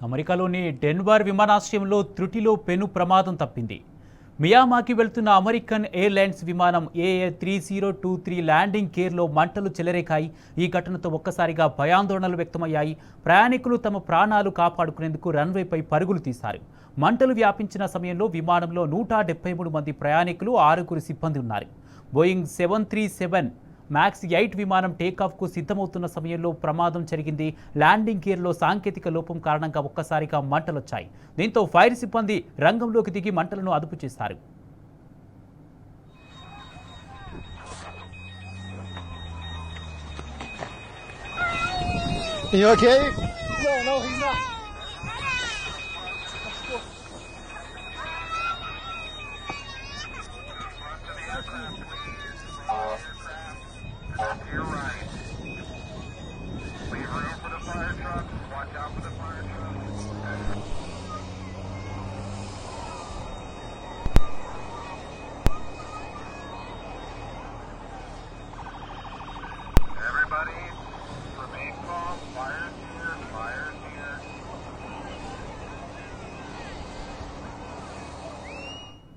అమెరికాలోని డెన్వర్ విమానాశ్రయంలో త్రుటిలో పెను ప్రమాదం తప్పింది. మియామాకి వెళ్తున్న అమెరికన్ ఎయిర్లైన్స్ విమానం AA3023 ల్యాండింగ్ గేర్లో మంటలు చెలరేకాయి. ఈ ఘటనతో ఒక్కసారిగా భయాందోళనలు వ్యక్తమయ్యాయి. ప్రయాణికులు తమ ప్రాణాలు కాపాడుకునేందుకు రన్వేపై పరుగులు తీశారు. మంటలు వ్యాపించిన సమయంలో విమానంలో 173 మంది ప్రయాణికులు, 6 సిబ్బంది ఉన్నారు. బోయింగ్ 737 మ్యాక్స్ 8 విమానం టేకాఫ్కు సిద్ధమవుతున్న సమయంలో ప్రమాదం జరిగింది. ల్యాండింగ్ గేర్లో సాంకేతిక లోపం కారణంగా ఒక్కసారిగా మంటలొచ్చాయి. దీంతో ఫైర్ సిబ్బంది రంగంలోకి దిగి మంటలను అదుపు చేశారు. You okay? No, he's not.